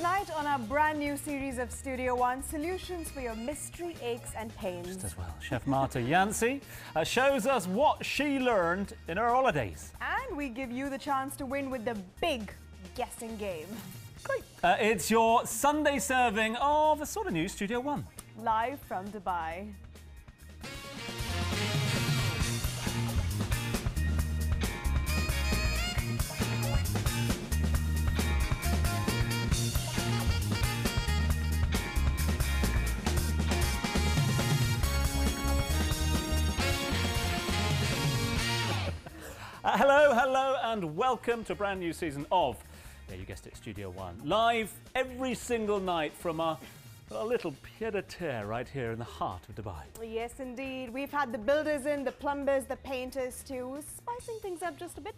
tonight on our brand new series of Studio One, solutions for your mystery aches and pains. Just as well. Chef Marta Yancey shows us what she learned in her holidays. And we give you the chance to win with the big guessing game. Great. It's your Sunday serving of a sort of new Studio One. Live from Dubai. Hello, and welcome to a brand new season of, yeah, you guessed it, Studio One. Live every single night from a little pied-à-terre right here in the heart of Dubai. Yes, indeed. We've had the builders in, the plumbers, the painters too, spicing things up just a bit.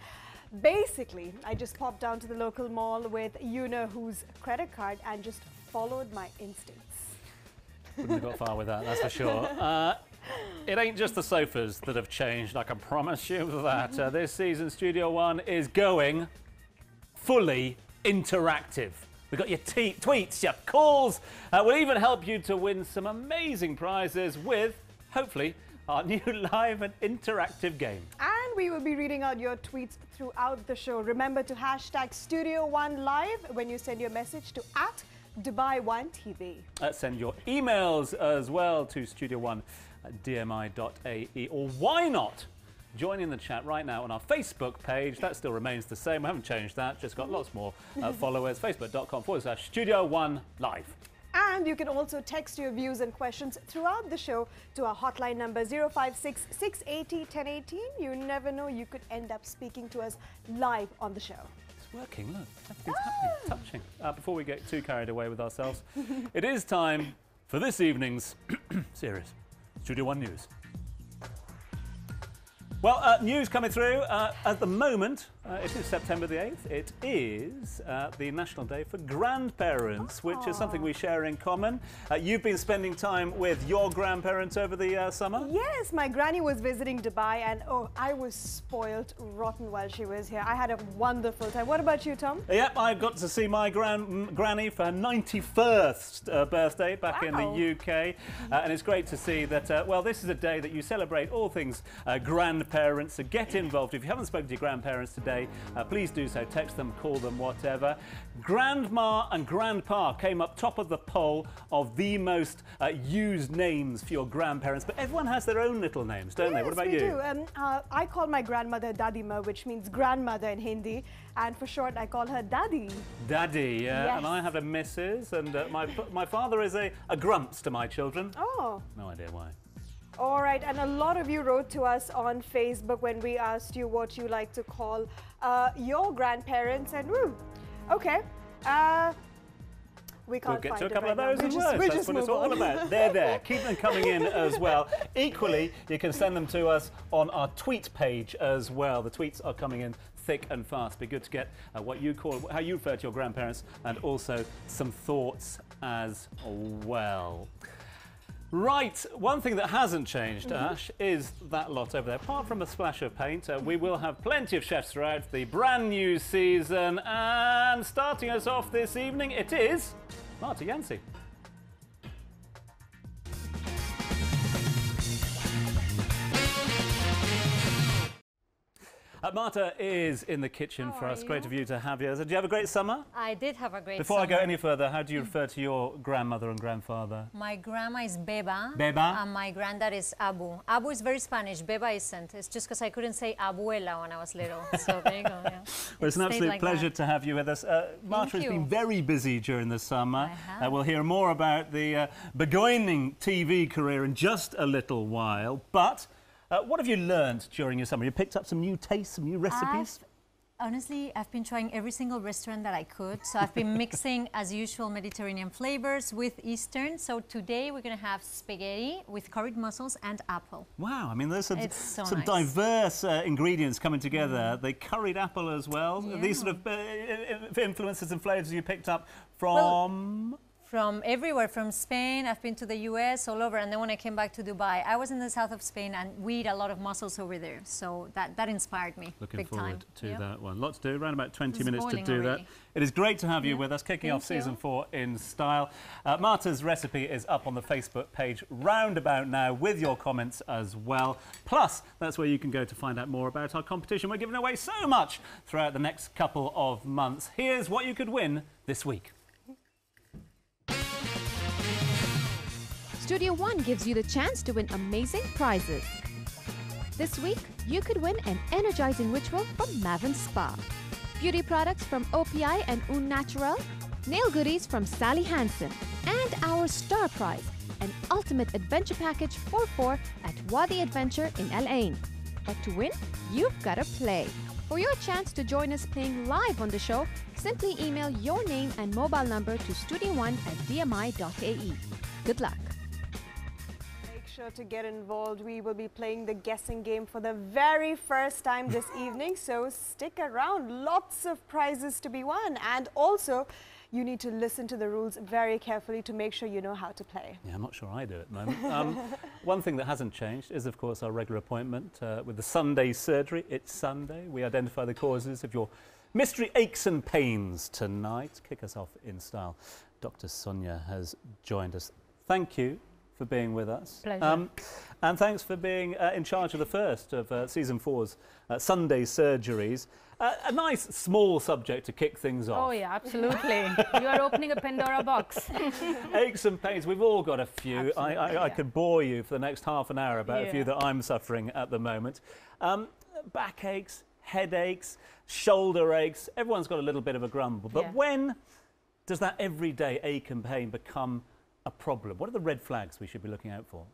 Basically, I just popped down to the local mall with you-know-who's credit card and just followed my instincts. Wouldn't have got far with that, that's for sure. It ain't just the sofas that have changed, I can promise you that. This season, Studio One is going fully interactive. We've got your tweets, your calls. We'll even help you to win some amazing prizes with, hopefully, our new live and interactive game. And we will be reading out your tweets throughout the show. Remember to hashtag Studio One Live when you send your message to @Dubai1TV. Send your emails as well to studio1@dmi.ae, or why not join in the chat right now on our Facebook page. That still remains the same. We haven't changed that, just got lots more followers. Facebook.com/Studio One Live. And you can also text your views and questions throughout the show to our hotline number 056 680 1018. You never know, you could end up speaking to us live on the show. Working, look, everything's happening, touching. Before we get too carried away with ourselves, it is time for this evening's series, Studio One News. Well, news coming through. At the moment, it is September the 8th. It is the National Day for Grandparents, which is something we share in common. You've been spending time with your grandparents over the summer? Yes, my granny was visiting Dubai and I was spoiled rotten while she was here. I had a wonderful time. What about you, Tom? Yep, I got to see my granny for her 91st birthday back in the UK. And it's great to see that, well, this is a day that you celebrate all things grandparents. So get involved. If you haven't spoken to your grandparents today, please do so. Text them, call them, whatever. Grandma and Grandpa came up top of the poll of the most used names for your grandparents. But everyone has their own little names, don't they? What about you? Yes, we do. I call my grandmother Dadima, which means grandmother in Hindi. And for short, I call her Daddy. Daddy, yeah. Yes. And I have a Mrs. And my father is a Grumps to my children. Oh. No idea why. All right, and a lot of you wrote to us on Facebook when we asked you what you like to call your grandparents, and okay, we can't We'll get find to a it couple right of those now. in words. That's what it's all about. They're there. Keep them coming in as well. Equally, you can send them to us on our tweet page as well. The tweets are coming in thick and fast. Be good to get what you call, how you refer to your grandparents, and also some thoughts as well. Right, one thing that hasn't changed, Ash, is that lot over there. Apart from a splash of paint, we will have plenty of chefs throughout the brand new season. And starting us off this evening, it is Marta Yancey. Marta is in the kitchen for us. Great of you to have you. Did you have a great summer? I did have a great Before summer. I go any further, how do you refer to your grandmother and grandfather? My grandma is Beba. Beba? And my granddad is Abu. Abu is very Spanish. Beba isn't. It's just because I couldn't say abuela when I was little. So there you go. Yeah. Well, it's an absolute pleasure to have you with us. Marta has been very busy during the summer. We'll hear more about the beginning TV career in just a little while. But what have you learned during your summer? You picked up some new tastes, some new recipes? Honestly, I've been trying every single restaurant that I could. So I've been mixing, as usual, Mediterranean flavors with Eastern. So today we're going to have spaghetti with curried mussels and apple. Wow, I mean, there's some nice. diverse ingredients coming together. The curried apple as well. Yeah. These sort of influences and flavors you picked up from... From everywhere, from Spain, I've been to the US, all over, and then when I came back to Dubai, I was in the south of Spain and we eat a lot of mussels over there, so that inspired me. Looking forward to that one. Lots to do, around about 20 minutes to do already. that. It is great to have you with us, kicking off season 4 in style. Marta's recipe is up on the Facebook page round about now with your comments as well. Plus, that's where you can go to find out more about our competition. We're giving away so much throughout the next couple of months. Here's what you could win this week. Studio One gives you the chance to win amazing prizes. This week, you could win an energizing ritual from Maven Spa, beauty products from OPI and Un Natural, nail goodies from Sally Hansen, and our star prize, an ultimate adventure package for 4 at Wadi Adventure in Al Ain. But to win, you've got to play. For your chance to join us playing live on the show, simply email your name and mobile number to studio1@dmi.ae. Good luck. Sure to get involved. We will be playing the guessing game for the very first time this evening, so stick around. Lots of prizes to be won, and also you need to listen to the rules very carefully to make sure you know how to play. Yeah, I'm not sure I do at the moment. One thing that hasn't changed is, of course, our regular appointment with the Sunday surgery. It's Sunday. We identify the causes of your mystery aches and pains tonight. Kick us off in style. Dr. Sonia has joined us. Thank you for being with us. Pleasure. And thanks for being in charge of the first of season 4's Sunday surgeries. A nice small subject to kick things off. Oh yeah, absolutely. You are opening a Pandora box. Aches and pains, we've all got a few. I could bore you for the next half an hour about a few that I'm suffering at the moment. Backaches, headaches, shoulder aches, everyone's got a little bit of a grumble. But when does that everyday ache and pain become a problem? What are the red flags we should be looking out for?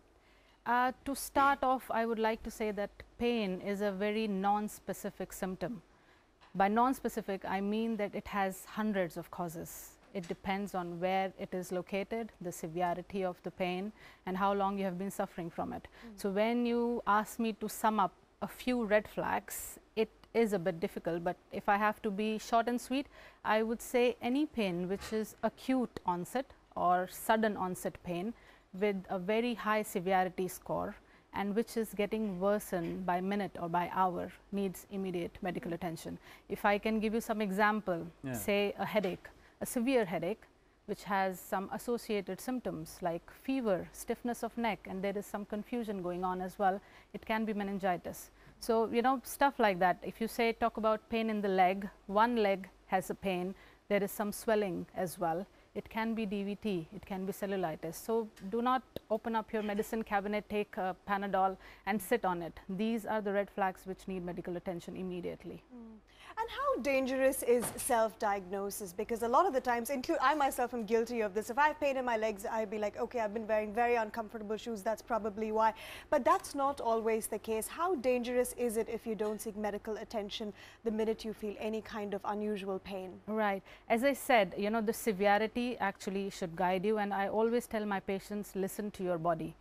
To start off, I would like to say that pain is a very non-specific symptom. By non-specific, I mean that it has hundreds of causes. It depends on where it is located, the severity of the pain, and how long you have been suffering from it. So when you ask me to sum up a few red flags, it is a bit difficult, but if I have to be short and sweet, I would say any pain which is acute onset or sudden onset pain with a very high severity score and which is getting worsened by minute or by hour needs immediate medical attention. If I can give you some example, say a headache, a severe headache which has some associated symptoms like fever, stiffness of neck, and there is some confusion going on as well, it can be meningitis. So, you know, stuff like that. If you say, talk about pain in the leg, one leg has a pain, there is some swelling as well. It can be DVT, it can be cellulitis. So do not open up your medicine cabinet, take a Panadol and sit on it. These are the red flags which need medical attention immediately. And how dangerous is self-diagnosis? Because a lot of the times, I myself am guilty of this. If I have pain in my legs, I'd be like, okay, I've been wearing very uncomfortable shoes, that's probably why. But that's not always the case. How dangerous is it if you don't seek medical attention the minute you feel any kind of unusual pain? Right. As I said, you know, the severity actually should guide you, and I always tell my patients, listen to your body.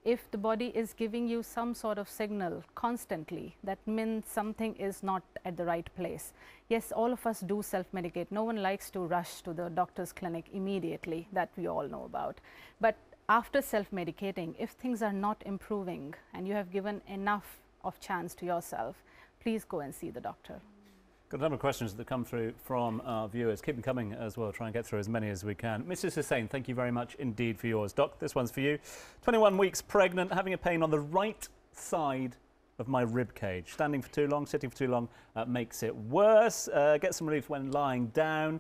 If the body is giving you some sort of signal constantly, that means something is not at the right place. Yes, all of us do self-medicate. No one likes to rush to the doctor's clinic immediately, that we all know about. But after self-medicating, if things are not improving and you have given enough of chance to yourself, please go and see the doctor. Got a number of questions that come through from our viewers. Keep them coming as well. Try and get through as many as we can. Mrs. Hussain, thank you very much indeed for yours. Doc, this one's for you. 21 weeks pregnant, having a pain on the right side of my rib cage. Standing for too long, sitting for too long makes it worse. Get some relief when lying down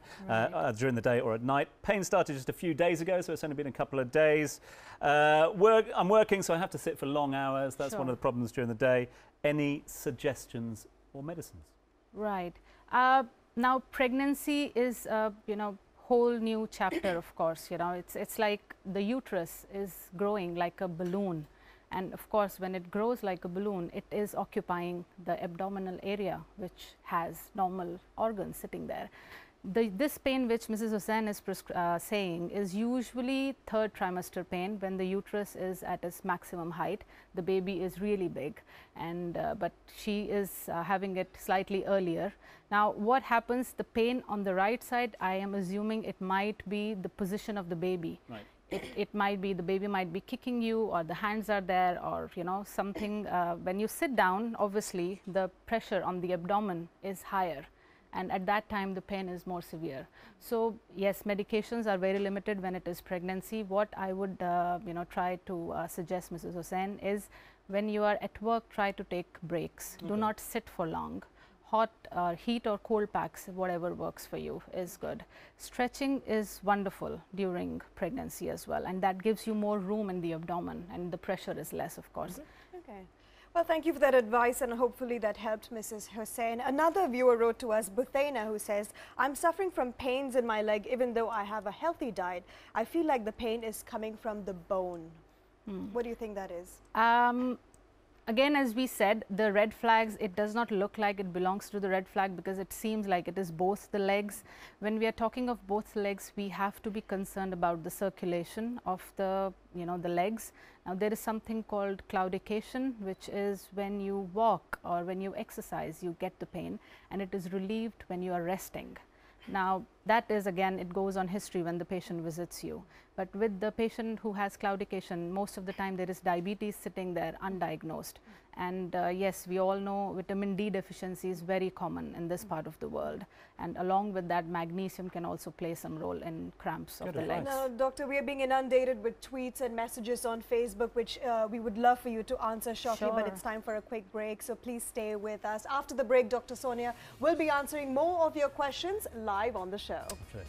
during the day or at night. Pain started just a few days ago, so it's only been a couple of days. I'm working, so I have to sit for long hours. That's one of the problems during the day. Any suggestions or medicines? Right. Now pregnancy is you know, whole new chapter. Of course, you know, it's like the uterus is growing like a balloon, and of course when it grows like a balloon, it is occupying the abdominal area which has normal organs sitting there. This pain which Mrs. Hussain is saying is usually third trimester pain when the uterus is at its maximum height. The baby is really big, and but she is having it slightly earlier. Now what happens, the pain on the right side, I am assuming it might be the position of the baby. Right. It might be the baby might be kicking you, or the hands are there, or you know, something. When you sit down, obviously the pressure on the abdomen is higher, and at that time the pain is more severe. So yes, medications are very limited when it is pregnancy. What I would you know, try to suggest Mrs. Hussain is, when you are at work, try to take breaks. Do not sit for long. Hot heat or cold packs, whatever works for you is good. Stretching is wonderful during pregnancy as well, and that gives you more room in the abdomen, and the pressure is less, of course. Okay. Well, thank you for that advice, and hopefully that helped Mrs. Hussain. Another viewer wrote to us, Buthaina, who says, I'm suffering from pains in my leg even though I have a healthy diet. I feel like the pain is coming from the bone. What do you think that is? Again, as we said, the red flags, it does not look like it belongs to the red flag, because it seems like it is both the legs. When we are talking of both legs, we have to be concerned about the circulation of the, you know, the legs. Now there is something called claudication, which is when you walk or when you exercise, you get the pain, and it is relieved when you are resting. Now that is, again, it goes on history when the patient visits you. But with the patient who has claudication, most of the time there is diabetes sitting there undiagnosed. And yes, we all know vitamin D deficiency is very common in this part of the world. And along with that, magnesium can also play some role in cramps of the legs. Now, Doctor, we are being inundated with tweets and messages on Facebook, which we would love for you to answer shortly, but it's time for a quick break, so please stay with us. After the break, Dr. Sonia will be answering more of your questions live on the show. Cheers.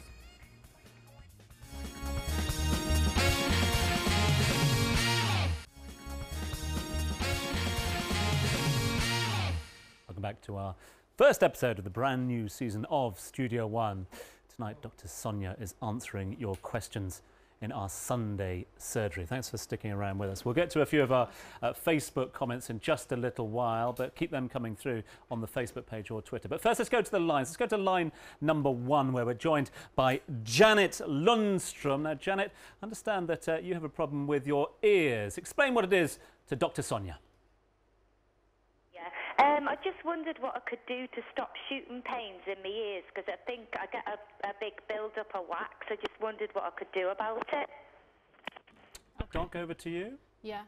Welcome back to our first episode of the brand new season of Studio One. Tonight, Dr. Sonia is answering your questions in our Sunday surgery. Thanks for sticking around with us. We'll get to a few of our Facebook comments in just a little while, but keep them coming through on the Facebook page or Twitter. But first, let's go to the lines. Let's go to line number 1, where we're joined by Janet Lundstrom. Now, Janet, I understand that you have a problem with your ears. Explain what it is to Dr. Sonia. I just wondered what I could do to stop shooting pains in my ears, because I think I get a big build-up of wax. I just wondered what I could do about it. Doc, over to you. Yeah.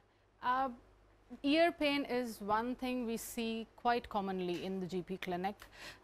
Ear pain is one thing we see quite commonly in the GP clinic.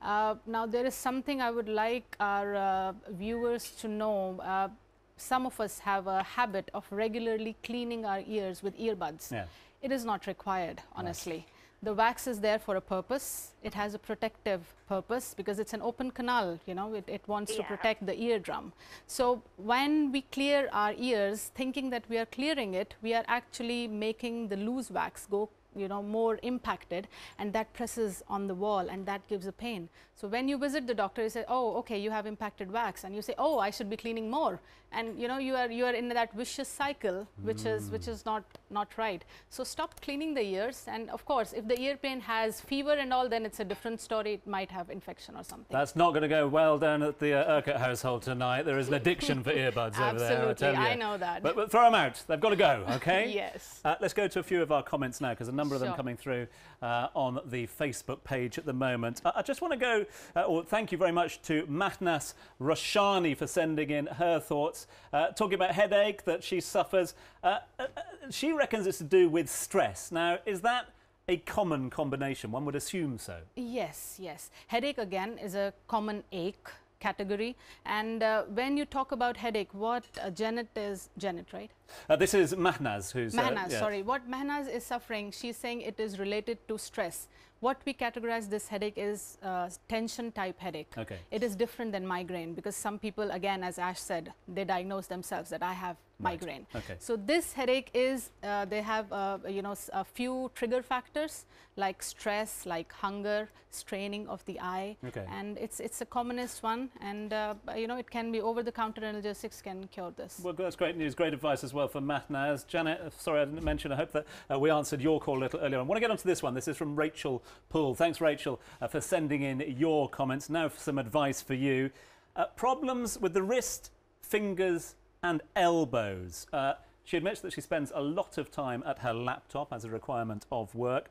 Now, there is something I would like our viewers to know. Some of us have a habit of regularly cleaning our ears with earbuds. Yeah. It is not required, honestly. Right. The wax is there for a purpose. It has a protective purpose because it's an open canal, you know, it wants to protect the eardrum. So when we clear our ears, thinking that we are clearing it, we are actually making the loose wax go, you know, more impacted, and that presses on the wall, and that gives a pain. So when you visit the doctor, you say, oh, okay, you have impacted wax, and you say, oh, I should be cleaning more, and you know, you are in that vicious cycle, which is not right. So stop cleaning the ears, and of course, if the ear pain has fever and all, then it's a different story. It might have infection or something. That's not going to go well down at the Urquhart household tonight. There is an addiction for earbuds over there. Absolutely, I know that. But throw them out. They've got to go. Okay. Yes. Let's go to a few of our comments now, because a number of them coming through on the Facebook page at the moment. I just want to go, or thank you very much to Mahnas Roshani for sending in her thoughts, talking about headache that she suffers. She reckons it's to do with stress. Now, is that a common combination? One would assume so. Yes, yes. Headache, again, is a common ache category. And when you talk about headache, what Janet, right? This is Mahnaz, who's... Mahnaz, sorry. What Mahnaz is suffering, she's saying it is related to stress. What we categorize this headache is tension type headache. Okay. It is different than migraine, because some people, again, as Ash said, they diagnose themselves that I have migraine. Okay. So this headache is, they have, you know, a few trigger factors like stress, like hunger, straining of the eye. Okay. And it's the commonest one. And, you know, it can be over-the-counter analgesics can cure this. Well, that's great news. Great advice as well for Mahnaz. Janet, sorry I didn't mention, I hope that we answered your call a little earlier. I want to get onto this one. This is from Rachel Poole. Thanks, Rachel, for sending in your comments. Now for some advice for you. Problems with the wrist, fingers and elbows. She admits that she spends a lot of time at her laptop as a requirement of work.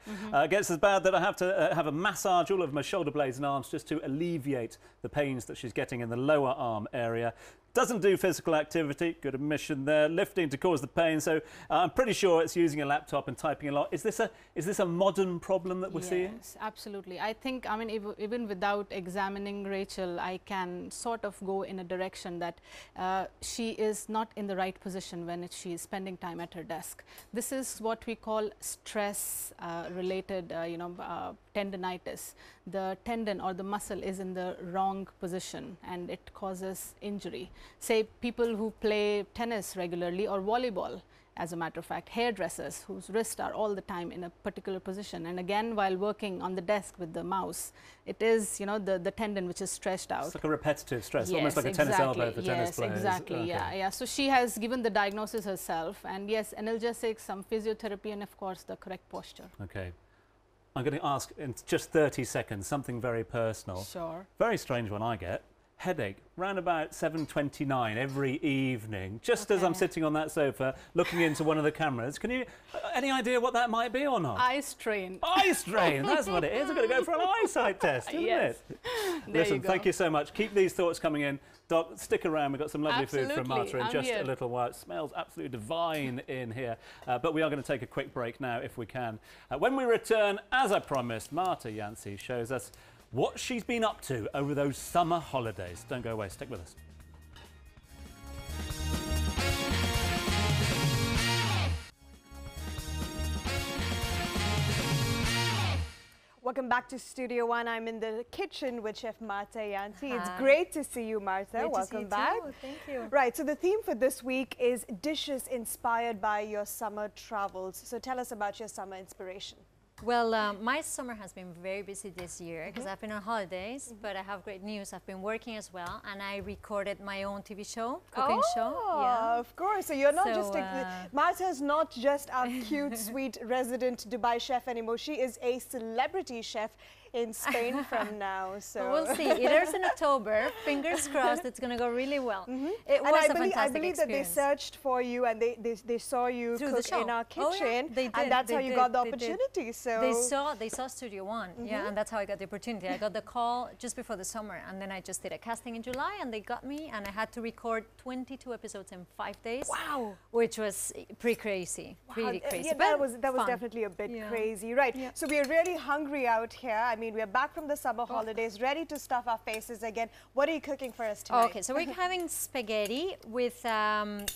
Gets as bad that I have to have a massage all of my shoulder blades and arms just to alleviate the pains that she's getting in the lower arm area. Doesn't do physical activity, good admission there, lifting to cause the pain, so I'm pretty sure it's using a laptop and typing a lot. Is this a modern problem that we're seeing? Yes, absolutely. I think, I mean, even without examining Rachel, I can sort of go in a direction that she is not in the right position when she is spending time at her desk. This is what we call stress related, tendinitis. The tendon or the muscle is in the wrong position and it causes injury. Say people who play tennis regularly or volleyball, as a matter of fact, hairdressers whose wrists are all the time in a particular position, and again while working on the desk with the mouse, it is the tendon which is stretched out. It's like a repetitive stress, yes, almost like a tennis elbow for tennis players. Yes, exactly. Okay. Yeah. So she has given the diagnosis herself, and yes, analgesics, some physiotherapy, and of course the correct posture. Okay. I'm going to ask in just 30 seconds something very personal. Sure. Very strange one I get. Headache, round about 7:29 every evening, just as I'm sitting on that sofa looking into one of the cameras. Can you, any idea what that might be or not? Eye strain. Eye strain, that's what it is. I'm going to go for an eyesight test, isn't it? Listen, thank you so much. Keep these thoughts coming in. Doc, stick around. We've got some lovely food from Marta in just a little while. It smells absolutely divine in here. But we are going to take a quick break now if we can. When we return, as I promised, Marta Yancey shows us what she's been up to over those summer holidays. Don't go away, stick with us. Welcome back to Studio One. I'm in the kitchen with Chef Marta Yancey. It's great to see you, Marta. Welcome back. Thank you. Right, so the theme for this week is dishes inspired by your summer travels. So tell us about your summer inspiration. Well, my summer has been very busy this year because I've been on holidays, but I have great news. I've been working as well, and I recorded my own TV show, cooking show. Yeah, of course. So you're not just Marta's not just our cute, sweet resident Dubai chef anymore. She is a celebrity chef in Spain from now. So we'll see. It airs in October. Fingers crossed, it's going to go really well. It was a fantastic experience. I believe that they searched for you and they saw you cook in our kitchen, and that's how you got the opportunity. So they saw Studio One, yeah, and that's how I got the opportunity. I got the call just before the summer, and then I just did a casting in July, and they got me, and I had to record 22 episodes in 5 days. Wow, which was pretty crazy, really crazy. Yeah, that was definitely a bit crazy, right? Yeah. So we are really hungry out here. I mean, we're back from the summer holidays, ready to stuff our faces again. What are you cooking for us tonight? Okay, so we're having spaghetti with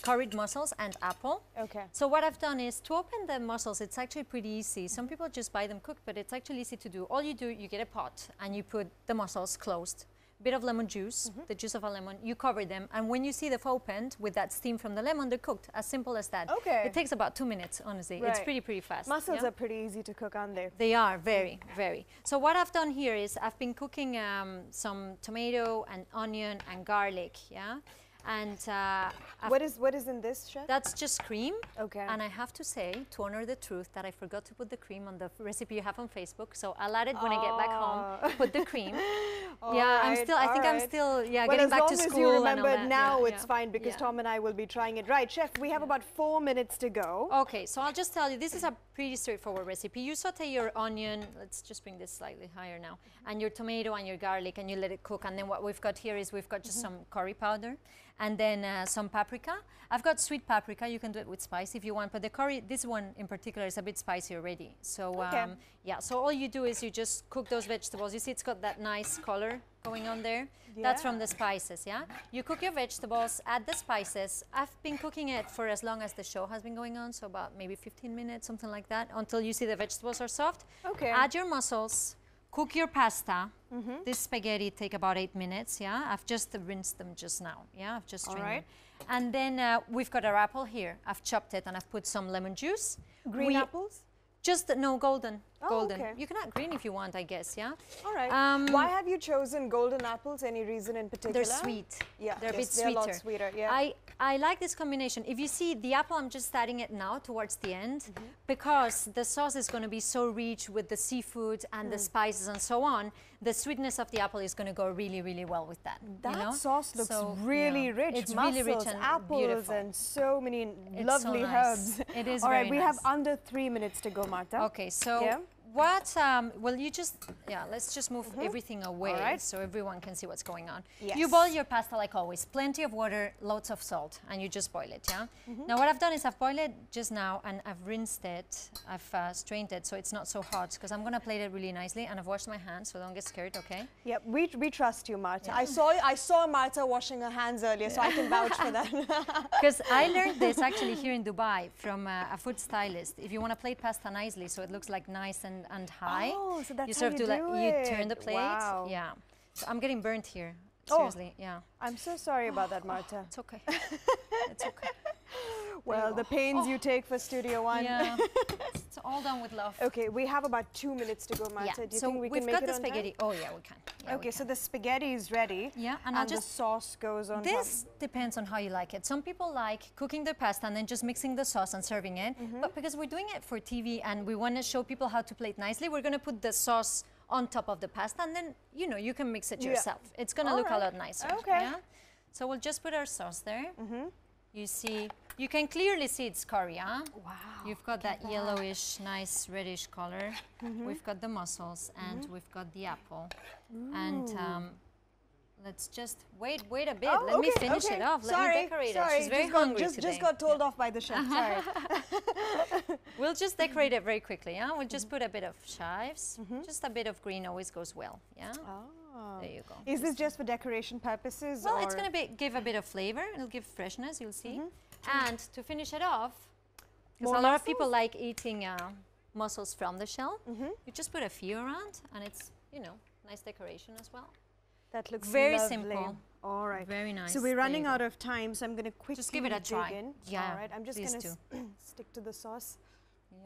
curried mussels and apple. Okay. So what I've done is to open the mussels, it's actually pretty easy. Some people just buy them cooked, but it's actually easy to do. All you do, you get a pot and you put the mussels closed. Bit of lemon juice, the juice of a lemon, you cover them, and when you see them opened with that steam from the lemon, they're cooked. As simple as that. Okay. It takes about 2 minutes, honestly. Right. It's pretty fast. Mussels are pretty easy to cook, aren't they? They are, very. So what I've done here is I've been cooking some tomato and onion and garlic, yeah? And what is in this, chef? That's just cream. Okay. And I have to say, to honor the truth, that I forgot to put the cream on the recipe you have on Facebook. So I'll add it when I get back home. Put the cream. I think I'm still getting back to school. As long as you remember now, it's fine because Tom and I will be trying it. Right, chef, we have about 4 minutes to go. Okay, so I'll just tell you, this is a pretty straightforward recipe. You saute your onion, let's just bring this slightly higher now, and your tomato and your garlic, and you let it cook. And then what we've got here is we've got just some curry powder, and then some paprika. I've got sweet paprika. You can do it with spice if you want, but the curry, this one in particular, is a bit spicy already. So so all you do is you just cook those vegetables. You see it's got that nice color going on there. Yeah. That's from the spices, yeah? You cook your vegetables, add the spices. I've been cooking it for as long as the show has been going on, so about maybe 15 minutes, something like that, until you see the vegetables are soft. Okay. Add your mussels. Cook your pasta. This spaghetti take about 8 minutes, yeah? I've just rinsed them just now, yeah? I've just strained them. And then we've got our apple here. I've chopped it and I've put some lemon juice. Green apples? Just, no, golden. Golden. Okay. You can add green if you want, I guess, yeah? All right. Why have you chosen golden apples? Any reason in particular? They're sweet. Yeah, they're a bit they're sweeter. A lot sweeter, yeah. I like this combination. If you see the apple, I'm just adding it now towards the end because the sauce is going to be so rich with the seafood and the spices and so on. The sweetness of the apple is going to go really, really well with that. That sauce looks So, really rich. It's Mussels, really rich and apples, beautiful. and so many It's lovely so nice. herbs. It is All right, very we nice. have under 3 minutes to go, Marta. Okay, so Yeah. what, well, you just, let's just move everything away right. so everyone can see what's going on. Yes. You boil your pasta like always, plenty of water, lots of salt, and you just boil it, yeah? Now what I've done is I've boiled it just now and I've rinsed it, I've strained it so it's not so hot because I'm gonna plate it really nicely and I've washed my hands, so don't get scared, okay? Yep, we trust you, Marta. I saw Marta washing her hands earlier, so I can vouch for that. Because I learned this actually here in Dubai from a food stylist. If you want to plate pasta nicely so it looks like nice and high, Oh, so that's you how sort of you do like do you it. turn the plate. Wow. Yeah. So I'm getting burnt here. Oh. Seriously, yeah. I'm so sorry about that, Marta. It's okay. It's okay. Well, the pains you take for Studio One. Yeah. It's all done with love. Okay, we have about 2 minutes to go, Marta. Yeah. Do you So think we we've can make got it the on time? spaghetti. Oh yeah, we can. Yeah, Okay, we so can. the spaghetti is ready. Yeah, and and I'll the just sauce goes on This depends on how you like it. Some people like cooking their pasta and then just mixing the sauce and serving it. But because we're doing it for TV and we want to show people how to plate nicely, we're going to put the sauce on top of the pasta and then, you know, you can mix it Yeah. yourself. It's going to look a lot nicer. Okay. Yeah? So we'll just put our sauce there. You see, you can clearly see it's curry, huh? Wow. You've got that yellowish, nice reddish color. We've got the mussels and we've got the apple. And let's just wait a bit. Oh, Let me okay, finish okay. it off. Let Sorry, me decorate sorry. it. She's very hungry today. Just got told off by the chef. Sorry. We'll just decorate it very quickly, yeah? We'll just put a bit of chives. Just a bit of green always goes well, yeah? Oh. There you go. Is this just for decoration purposes? Well, or? it's going to give a bit of flavor. It'll give freshness, you'll see. And to finish it off, because More a lot of people mussels? like eating mussels from the shell, you just put a few around, and it's, you know, nice decoration as well. That looks Very lovely. simple. All right. Very nice. So we're There running you go. out of time, so I'm going to quickly Just give it a dig try. in. Yeah, All right. I'm just please going to stick to the sauce.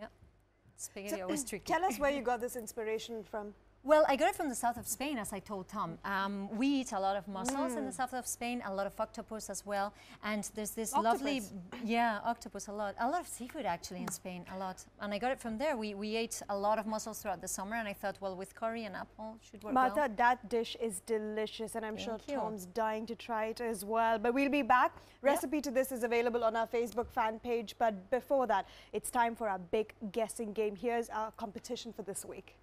Yeah. Spaghetti always tricky. Tell us where you got this inspiration from. Well, I got it from the south of Spain, as I told Tom. We eat a lot of mussels in the south of Spain, a lot of octopus as well. And there's this lovely, octopus a lot of seafood actually in Spain, a lot. And I got it from there. We ate a lot of mussels throughout the summer, and I thought, well, with curry and apple, should work Martha, well. that dish is delicious, and I'm sure Thank you. Tom's dying to try it as well. But we'll be back. Recipe to this is available on our Facebook fan page. But before that, it's time for our big guessing game. Here's our competition for this week.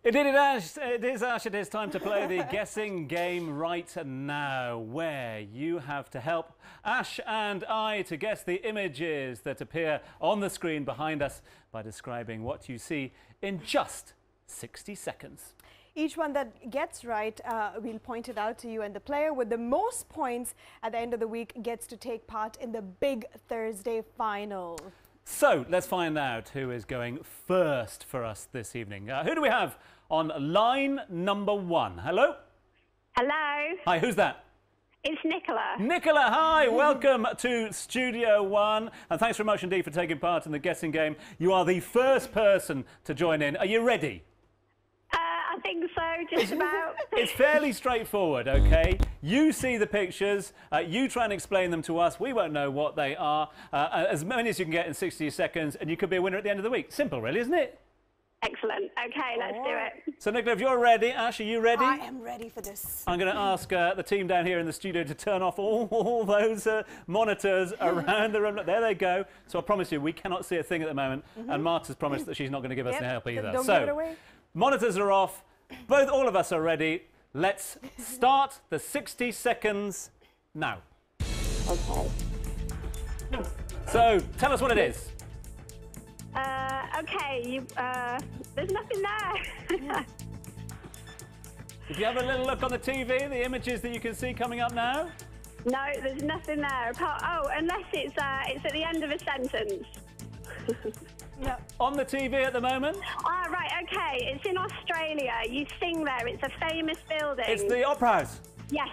It is, Ash. It is time to play the guessing game right now, where you have to help Ash and I to guess the images that appear on the screen behind us by describing what you see in just 60 seconds. Each one that gets right, we'll point it out to you, and the player with the most points at the end of the week gets to take part in the big Thursday final. So let's find out who is going first for us this evening. Who do we have on line number 1? Hello? Hello, Hi, who's that? it's Nicola. Nicola, hi, welcome to Studio One, and thanks very much indeed for taking part in the guessing game. You are the first person to join in. Are you ready? I think so, just about. It's fairly straightforward, okay? You see the pictures, you try and explain them to us, we won't know what they are, as many as you can get in 60 seconds, and you could be a winner at the end of the week. Simple, really, isn't it? Excellent. Okay, let's do it. So, Nicola, if you're ready, Ash, are you ready? I am ready for this. I'm going to ask the team down here in the studio to turn off all those monitors around the room. Look, there they go. So I promise you, we cannot see a thing at the moment, and Marta's promised that she's not going to give us any help either. Don't so, give it away. monitors are off. All of us are ready. Let's start the 60 seconds now. Okay. So, tell us what it is. Okay, there's nothing there. If you have a little look on the TV, the images that you can see coming up now. No, there's nothing there. Unless it's at the end of a sentence. No. On the TV at the moment. Ah, right, okay. It's in Australia. You sing there. It's a famous building. It's the Opera House. Yes.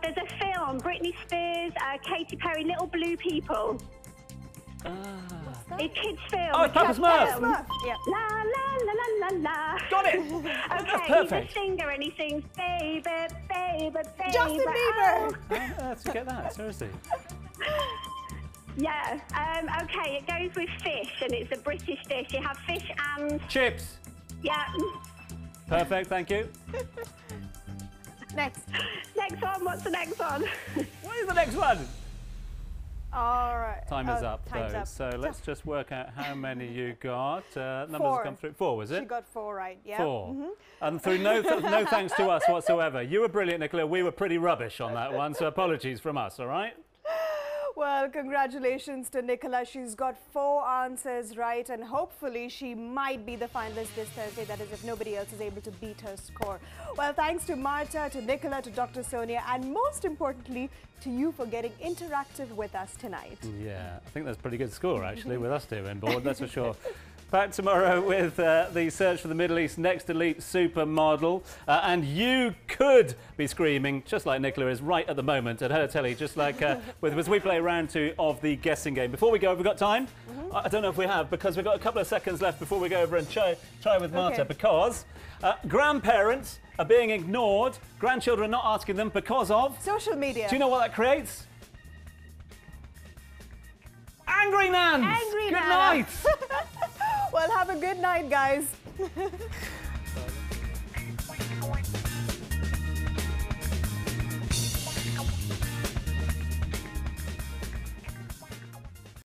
There's a film, Britney Spears, Katy Perry, Little Blue People. It's kids' film. Oh, it's Papa Smurf. Yeah. La, la, la, la, la, la. Got Okay, perfect. he's a singer and he sings baby, baby, baby. Justin Bieber. How did you get that? Seriously. Yeah. Okay, it goes with fish, and it's a British dish. You have fish and Chips. yeah. Perfect, thank you. Next. Next one. What's the next one? What is the next one? All right. Time is up, time's though. up. So let's just work out how many you got. Numbers have 4. come through. 4, was it? She got 4 right. Yeah. 4. And through no thanks to us whatsoever. You were brilliant, Nicola. We were pretty rubbish on that one, so apologies from us, all right? Well, congratulations to Nicola. She's got 4 answers right, and hopefully she might be the finalist this Thursday. That is, if nobody else is able to beat her score. Well, thanks to Marta, to Nicola, to Dr. Sonia, and most importantly, to you for getting interactive with us tonight. Yeah, I think that's a pretty good score, actually, with us two on board, that's for sure. Back tomorrow with the search for the Middle East's next elite supermodel. And you could be screaming, just like Nicola is right at the moment at her telly, just like as we play round 2 of the guessing game. Before we go, have we got time? I don't know if we have, because we've got a couple of seconds left before we go over and try with Marta, because grandparents are being ignored, grandchildren are not asking them because of... Social media. Do you know what that creates? Angry Nans! Angry Good Nana. night! Well, have a good night, guys.